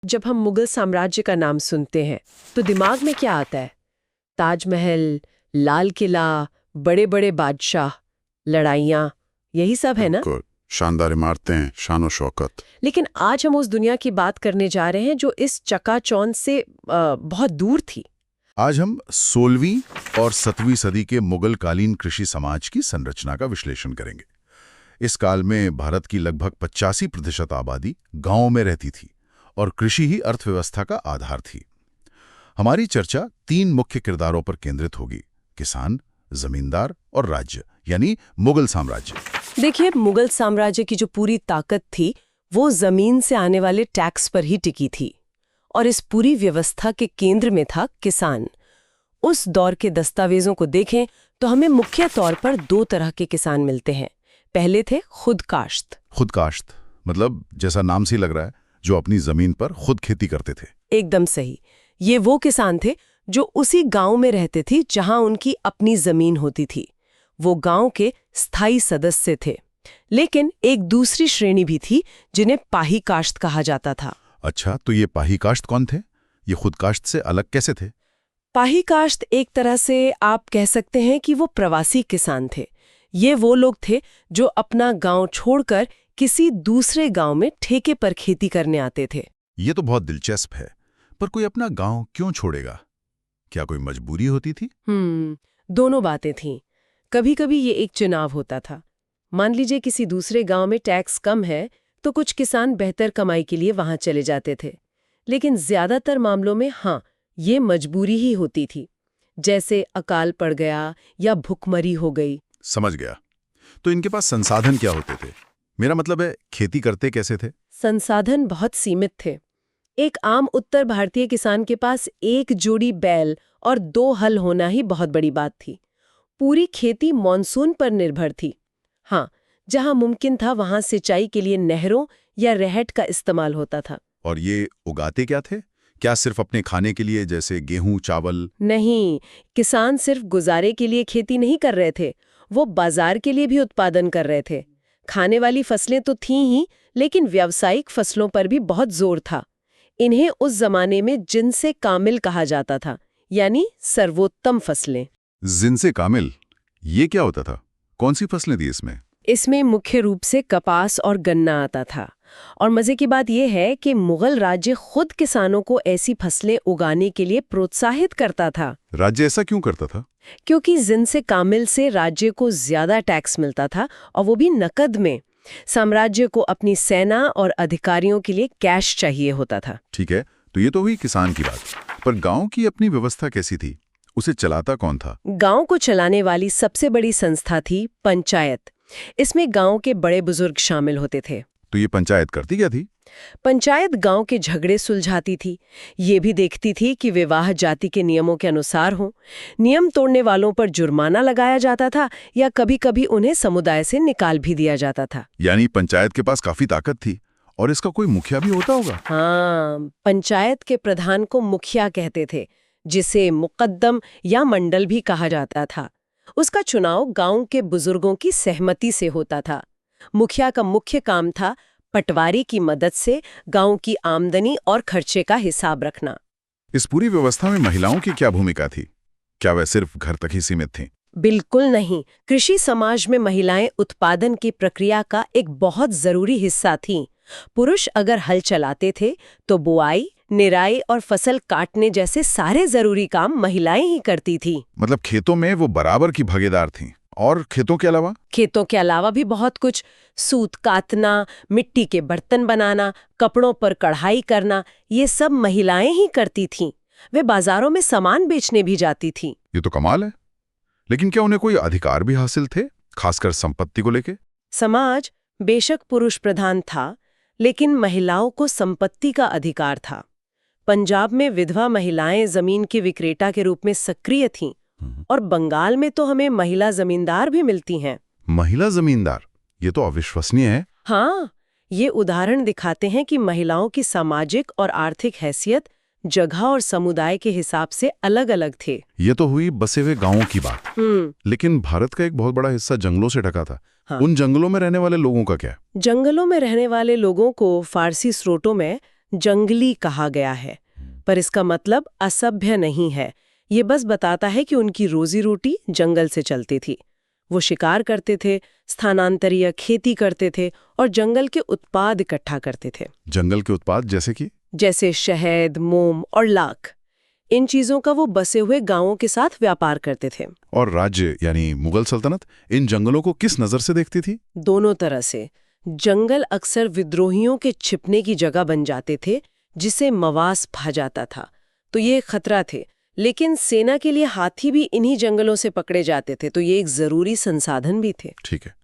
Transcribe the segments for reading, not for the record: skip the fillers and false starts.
जब हम मुगल साम्राज्य का नाम सुनते हैं तो दिमाग में क्या आता है? ताजमहल, लाल किला, बड़े बड़े बादशाह, लड़ाइयाँ, यही सब है ना? बिल्कुल, शानदार इमारतें, शान और शौकत। लेकिन आज हम उस दुनिया की बात करने जा रहे हैं जो इस चकाचौंध से बहुत दूर थी। आज हम 16वीं और 17वीं सदी के मुगल कालीन कृषि समाज की संरचना का विश्लेषण करेंगे। इस काल में भारत की लगभग 85% आबादी गांवों में रहती थी और कृषि ही अर्थव्यवस्था का आधार थी। हमारी चर्चा 3 मुख्य किरदारों पर केंद्रित होगी: किसान, जमींदार और राज्य, यानी मुगल साम्राज्य। देखिए, मुगल साम्राज्य की जो पूरी ताकत थी वो जमीन से आने वाले टैक्स पर ही टिकी थी, और इस पूरी व्यवस्था के केंद्र में था किसान। उस दौर के दस्तावेजों को देखें तो हमें मुख्य तौर पर 2 तरह के किसान मिलते हैं। पहले थे खुद काश्त। खुद काश्त मतलब जैसा नाम से ही लग रहा है, जो अपनी जमीन पर खुद खेती करते थे। एकदम सही। ये वो किसान थे जो उसी गांव में रहते थे जहां उनकी अपनी जमीन होती थी। वो गांव के स्थायी सदस्य थे। लेकिन एक दूसरी श्रेणी भी थी जिन्हें पाही काश्त कहा जाता था। अच्छा, तो ये पाही काश्त कौन थे? ये खुद काश्त से अलग कैसे थे? पाही काश्त एक तरह से आप कह सकते हैं कि वो प्रवासी किसान थे। ये वो लोग थे जो अपना गांव छोड़कर किसी दूसरे गांव में ठेके पर खेती करने आते थे। ये तो बहुत दिलचस्प है, पर कोई अपना गांव क्यों छोड़ेगा? क्या कोई मजबूरी होती थी? दोनों बातें थीं। कभी-कभी ये एक चुनाव होता था। मान लीजिए किसी दूसरे गांव में टैक्स कम है तो कुछ किसान बेहतर कमाई के लिए वहां चले जाते थे। लेकिन ज्यादातर मामलों में ये मजबूरी ही होती थी, जैसे अकाल पड़ गया या भुखमरी हो गई। समझ गया। तो इनके पास संसाधन क्या होते थे? मेरा मतलब है, खेती करते कैसे थे? संसाधन बहुत सीमित थे। एक आम उत्तर भारतीय किसान के पास 1 जोड़ी बैल और 2 हल होना ही बहुत बड़ी बात थी। पूरी खेती मॉनसून पर निर्भर थी। जहां मुमकिन था वहां सिंचाई के लिए नहरों या रहट का इस्तेमाल होता था। और ये उगाते क्या थे? क्या सिर्फ अपने खाने के लिए, जैसे गेहूं, चावल? नहीं, किसान सिर्फ गुजारे के लिए खेती नहीं कर रहे थे, वो बाजार के लिए भी उत्पादन कर रहे थे। खाने वाली फसलें तो थीं ही, लेकिन व्यावसायिक फसलों पर भी बहुत जोर था। इन्हें उस जमाने में जिनसे कामिल कहा जाता था, यानी सर्वोत्तम फसलें। जिनसे कामिल, ये क्या होता था? कौन सी फसलें थी इसमें? इसमें मुख्य रूप से कपास और गन्ना आता था। और मजे की बात यह है कि मुगल राज्य खुद किसानों को ऐसी फसलें उगाने के लिए प्रोत्साहित करता था। राज्य ऐसा क्यों करता था? क्योंकि जिनसे कामिल से राज्य को ज्यादा टैक्स मिलता था, और वो भी नकद में। साम्राज्य को अपनी सेना और अधिकारियों के लिए कैश चाहिए होता था। ठीक है, तो ये तो हुई किसान की बात। पर गांव की अपनी व्यवस्था कैसी थी? उसे चलाता कौन था? गांव को चलाने वाली सबसे बड़ी संस्था थी पंचायत। इसमें गांव के बड़े बुजुर्ग शामिल होते थे। तो ये पंचायत करती क्या थी? पंचायत गांव के झगड़े सुलझाती थी। ये भी देखती थी कि विवाह जाति के नियमों के अनुसार हो। नियम तोड़ने वालों पर जुर्माना लगाया जाता था या कभी-कभी उन्हें समुदाय से निकाल भी दिया जाता था। यानी पंचायत के पास काफी ताकत थी। और इसका कोई मुखिया भी होता होगा? पंचायत के प्रधान को मुखिया कहते थे, जिसे मुकद्दम या मंडल भी कहा जाता था। उसका चुनाव गांव के बुजुर्गों की सहमति से होता था। मुखिया का मुख्य काम था पटवारी की मदद से गांव की आमदनी और खर्चे का हिसाब रखना। इस पूरी व्यवस्था में महिलाओं की क्या भूमिका थी? क्या वह सिर्फ घर तक ही सीमित थीं? बिल्कुल नहीं। कृषि समाज में महिलाएं उत्पादन की प्रक्रिया का एक बहुत जरूरी हिस्सा थीं। पुरुष अगर हल चलाते थे तो बुआई, निराई और फसल काटने जैसे सारे जरूरी काम महिलाएं ही करती थी। मतलब खेतों में वो बराबर की भागीदार थीं। और खेतों के अलावा भी बहुत कुछ। सूत काटना, मिट्टी के बर्तन बनाना, कपड़ों पर कढ़ाई करना, ये सब महिलाएं ही करती थीं। वे बाजारों में सामान बेचने भी जाती थीं। ये तो कमाल है। लेकिन क्या उन्हें कोई अधिकार भी हासिल थे, खासकर संपत्ति को लेके? समाज बेशक पुरुष प्रधान था, लेकिन महिलाओं को संपत्ति का अधिकार था। पंजाब में विधवा महिलाएं जमीन के विक्रेता के रूप में सक्रिय थीं, और बंगाल में तो हमें महिला जमींदार भी मिलती हैं। महिला जमींदार? ये तो अविश्वसनीय है। ये उदाहरण दिखाते हैं कि महिलाओं की सामाजिक और आर्थिक हैसियत जगह और समुदाय के हिसाब से अलग-अलग थे। ये तो हुई बसे हुए गांवों की बात। लेकिन भारत का एक बहुत बड़ा हिस्सा जंगलों से ढका था। उन जंगलों में रहने वाले लोगों का क्या? जंगलों में रहने वाले लोगों को फारसी स्रोतों में जंगली कहा गया है, पर इसका मतलब असभ्य नहीं है। ये बस बताता है कि उनकी रोजी रोटी जंगल से चलती थी। वो शिकार करते थे, स्थानांतरीय खेती करते थे और जंगल के उत्पाद इकट्ठा करते थे। जंगल के उत्पाद जैसे कि? जैसे शहद, मोम और लाख। इन चीजों का वो बसे हुए गांवों के साथ व्यापार करते थे। और राज्य यानी मुगल सल्तनत इन जंगलों को किस नजर से देखती थी? दोनों तरह से। जंगल अक्सर विद्रोहियों के छिपने की जगह बन जाते थे, जिसे मवास भा जाता था, तो ये एक खतरा थे। लेकिन सेना के लिए हाथी भी इन्हीं जंगलों से पकड़े जाते थे, तो ये एक जरूरी संसाधन भी थे। ठीक है,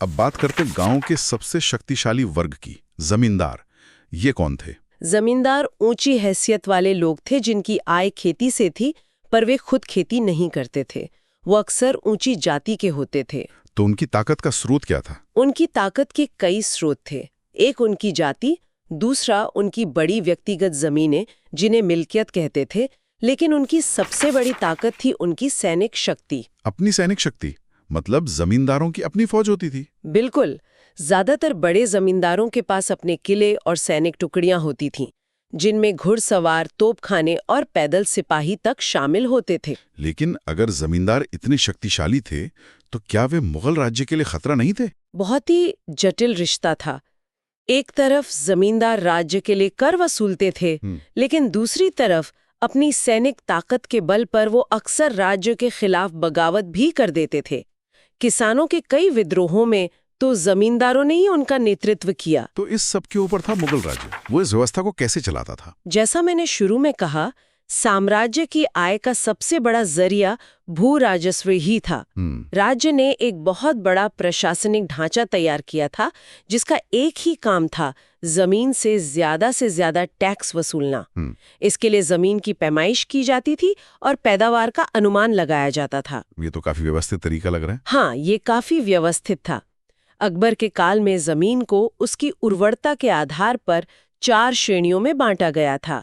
अब बात करते गांव के सबसे शक्तिशाली वर्ग की, जमींदार। ये कौन थे? जमींदार ऊंची हैसियत वाले लोग थे जिनकी आय खेती से थी, पर वे खुद खेती नहीं करते थे। वो अक्सर ऊंची जाति के होते थे। तो उनकी ताकत का स्रोत क्या था? उनकी ताकत के कई स्रोत थे। एक उनकी जाति, दूसरा उनकी बड़ी व्यक्तिगत जमीनें जिन्हें मिल्कियत कहते थे, लेकिन उनकी सबसे बड़ी ताकत थी उनकी सैनिक शक्ति। अपनी सैनिक शक्ति मतलब जमींदारों की अपनी फौज होती थी? बिल्कुल। ज्यादातर बड़े जमींदारों के पास अपने किले और सैनिक टुकड़ियां होती थीं, जिनमें घुड़सवार, तोपखाने और पैदल सिपाही तक शामिल होते थे। लेकिन अगर जमींदार इतने शक्तिशाली थे, तो क्या वे मुगल राज्य के लिए खतरा नहीं थे? बहुत ही जटिल रिश्ता था। एक तरफ जमींदार राज्य के लिए कर वसूलते थे, लेकिन दूसरी तरफ अपनी सैनिक ताकत के बल पर वो अक्सर राज्य के खिलाफ बगावत भी कर देते थे। किसानों के कई विद्रोहों में तो जमींदारों ने ही उनका नेतृत्व किया। तो इस सब के ऊपर था मुगल राज्य। वो इस व्यवस्था को कैसे चलाता था? जैसा मैंने शुरू में कहा, साम्राज्य की आय का सबसे बड़ा जरिया भू राजस्व ही था। राज्य ने एक बहुत बड़ा प्रशासनिक ढांचा तैयार किया था, जिसका एक ही काम था जमीन से ज्यादा टैक्स वसूलना। इसके लिए जमीन की पैमाइश की जाती थी और पैदावार का अनुमान लगाया जाता था। ये तो काफी व्यवस्थित तरीका लग रहा है। हाँ, ये काफी व्यवस्थित था। अकबर के काल में जमीन को उसकी उर्वरता के आधार पर 4 श्रेणियों में बांटा गया था: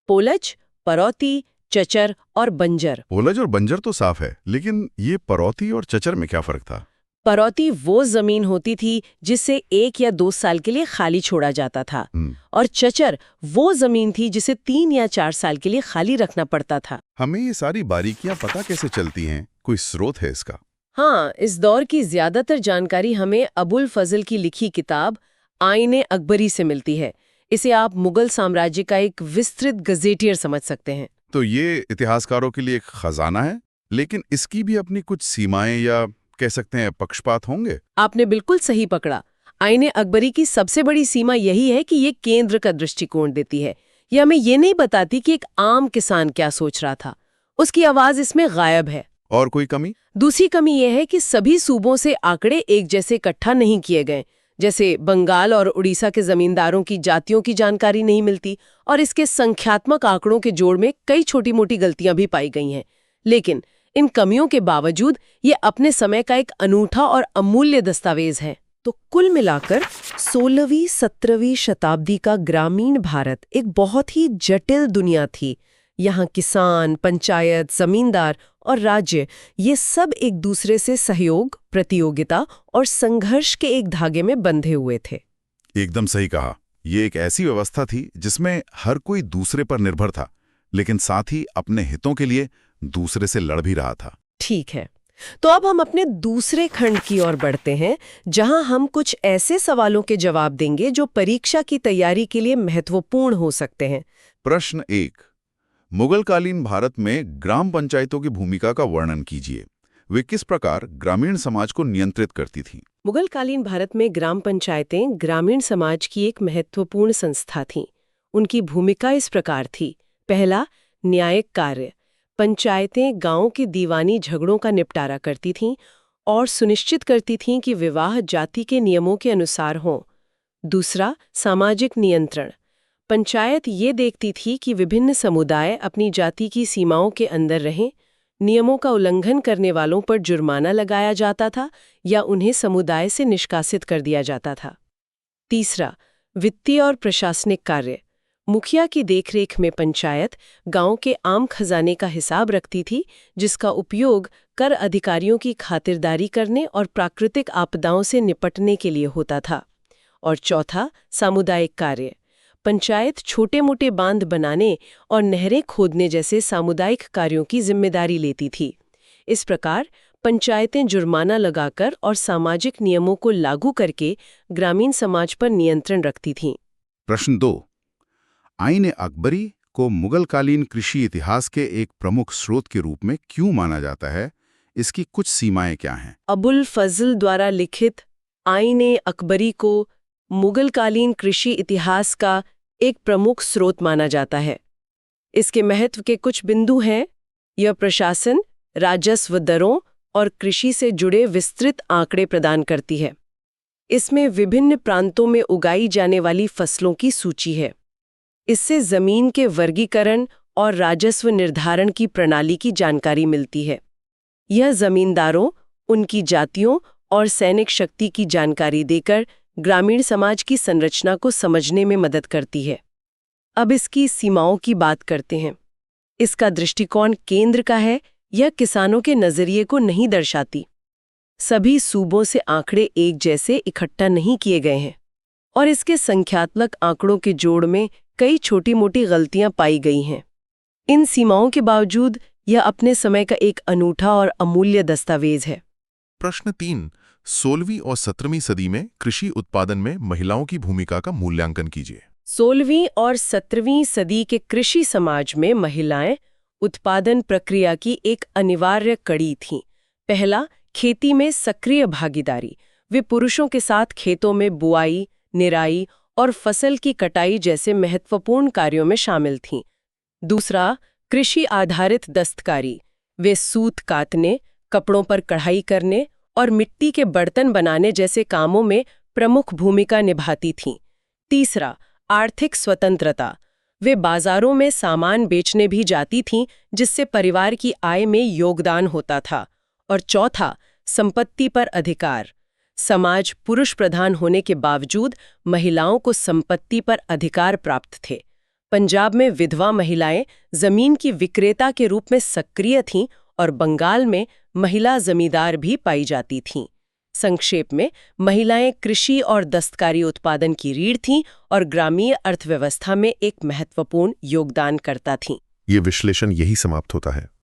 पोलज, परौती, चचर और बंजर। पोलज और बंजर तो साफ है, लेकिन ये परौती और चचर में क्या फर्क था? परौती वो जमीन होती थी जिसे 1 या 2 साल के लिए खाली छोड़ा जाता था, और चचर वो जमीन थी जिसे 3 या 4 साल के लिए खाली रखना पड़ता था। हमें ये सारी बारीकियां पता कैसे चलती हैं? कोई स्रोत है इसका? हाँ, इस दौर की ज्यादातर जानकारी हमें अबुल फजल की लिखी किताब आईने अकबरी से मिलती है। इसे आप मुगल साम्राज्य का एक विस्तृत गजेटियर समझ सकते हैं। तो ये इतिहासकारों के लिए एक खजाना है, लेकिन इसकी भी अपनी कुछ सीमाएं या कह सकते हैं पक्षपात होंगे। आपने बिल्कुल सही पकड़ा। आईने अकबरी की सबसे बड़ी सीमा यही है कि ये केंद्र का दृष्टिकोण देती है। ये हमें ये नहीं बताती कि एक आम किसान क्या सोच रहा था। उसकी आवाज इसमें गायब है। और कोई कमी? दूसरी कमी यह है कि सभी सूबों से आंकड़े एक जैसे इकट्ठा नहीं किए गए। जैसे बंगाल और उड़ीसा के जमींदारों की जातियों की जानकारी नहीं मिलती, और इसके संख्यात्मक आंकड़ों के जोड़ में कई छोटी मोटी गलतियां भी पाई गई हैं। लेकिन इन कमियों के बावजूद ये अपने समय का एक अनूठा और अमूल्य दस्तावेज है। तो कुल मिलाकर 16वीं 17वीं शताब्दी का ग्रामीण भारत एक बहुत ही जटिल दुनिया थी। यहाँ किसान, पंचायत, जमींदार और राज्य, ये सब एक दूसरे से सहयोग, प्रतियोगिता और संघर्ष के एक धागे में बंधे हुए थे। एकदम सही कहा। ये एक ऐसी व्यवस्था थी जिसमें हर कोई दूसरे पर निर्भर था, लेकिन साथ ही अपने हितों के लिए दूसरे से लड़ भी रहा था। ठीक है, तो अब हम अपने दूसरे खंड की ओर बढ़ते हैं, जहां हम कुछ ऐसे सवालों के जवाब देंगे जो परीक्षा की तैयारी के लिए महत्वपूर्ण हो सकते हैं। प्रश्न 1, मुगलकालीन भारत में ग्राम पंचायतों की भूमिका का वर्णन कीजिए। वे किस प्रकार ग्रामीण समाज को नियंत्रित करती थीं? मुगलकालीन भारत में ग्राम पंचायतें ग्रामीण समाज की एक महत्वपूर्ण संस्था थीं। उनकी भूमिका इस प्रकार थी: पहला, न्यायिक कार्य। पंचायतें गांव के दीवानी झगड़ों का निपटारा करती थीं और सुनिश्चित करती थीं कि विवाह जाति के नियमों के अनुसार हों। दूसरा, सामाजिक नियंत्रण। पंचायत ये देखती थी कि विभिन्न समुदाय अपनी जाति की सीमाओं के अंदर रहें, नियमों का उल्लंघन करने वालों पर जुर्माना लगाया जाता था या उन्हें समुदाय से निष्कासित कर दिया जाता था। तीसरा, वित्तीय और प्रशासनिक कार्य। मुखिया की देखरेख में पंचायत गांव के आम खजाने का हिसाब रखती थी, जिसका उपयोग कर अधिकारियों की खातिरदारी करने और प्राकृतिक आपदाओं से निपटने के लिए होता था। और चौथा, सामुदायिक कार्य। पंचायत छोटे-मोटे बांध बनाने और नहरें खोदने जैसे सामुदायिक कार्यों की जिम्मेदारी लेती थी। इस प्रकार पंचायतें जुर्माना लगाकर और सामाजिक नियमों को लागू करके ग्रामीण समाज पर नियंत्रण रखती थीं। प्रश्न 2। आईन अकबरी को मुगलकालीन कृषि इतिहास के एक प्रमुख स्रोत के रूप में क्यों माना जाता है? इसकी कुछ सीमाएं क्या हैं? अबुल फजल द्वारा लिखित आईन अकबरी को मुगलकालीन कृषि इतिहास का एक प्रमुख स्रोत माना जाता है। इसके महत्व के कुछ बिंदु हैं। यह प्रशासन, राजस्व दरों और कृषि से जुड़े विस्तृत आंकड़े प्रदान करती है। इसमें विभिन्न प्रांतों में उगाई जाने वाली फसलों की सूची है। इससे जमीन के वर्गीकरण और राजस्व निर्धारण की प्रणाली की जानकारी मिलती है। यह जमींदारों, उनकी जातियों और सैनिक शक्ति की जानकारी देकर ग्रामीण समाज की संरचना को समझने में मदद करती है। अब इसकी सीमाओं की बात करते हैं। इसका दृष्टिकोण केंद्र का है, यह किसानों के नजरिए को नहीं दर्शाती। सभी सूबों से आंकड़े एक जैसे इकट्ठा नहीं किए गए हैं और इसके संख्यात्मक आंकड़ों के जोड़ में कई छोटी-मोटी गलतियां पाई गई हैं। इन सीमाओं के बावजूद यह अपने समय का एक अनूठा और अमूल्य दस्तावेज है। प्रश्न 3। 16वीं और 17वीं सदी में कृषि उत्पादन में महिलाओं की भूमिका का मूल्यांकन कीजिए। 16वीं और 17वीं सदी के कृषि समाज में महिलाएं उत्पादन प्रक्रिया की एक अनिवार्य कड़ी थीं। पहला, खेती में सक्रिय भागीदारी। वे पुरुषों के साथ खेतों में बुआई, निराई और फसल की कटाई जैसे महत्वपूर्ण कार्यों में शामिल थीं। दूसरा, कृषि आधारित दस्तकारी। वे सूत काटने, कपड़ों पर कढ़ाई करने और मिट्टी के बर्तन बनाने जैसे कामों में प्रमुख भूमिका निभाती थीं। तीसरा, आर्थिक स्वतंत्रता। वे बाजारों में सामान बेचने भी जाती थीं, जिससे परिवार की आय में योगदान होता था। और चौथा, संपत्ति पर अधिकार। समाज पुरुष प्रधान होने के बावजूद महिलाओं को संपत्ति पर अधिकार प्राप्त थे। पंजाब में विधवा महिलाएं जमीन की विक्रेता के रूप में सक्रिय थीं और बंगाल में महिला जमींदार भी पाई जाती थीं। संक्षेप में, महिलाएं कृषि और दस्तकारी उत्पादन की रीढ़ थीं और ग्रामीण अर्थव्यवस्था में एक महत्वपूर्ण योगदानकर्ता थीं। ये विश्लेषण यही समाप्त होता है।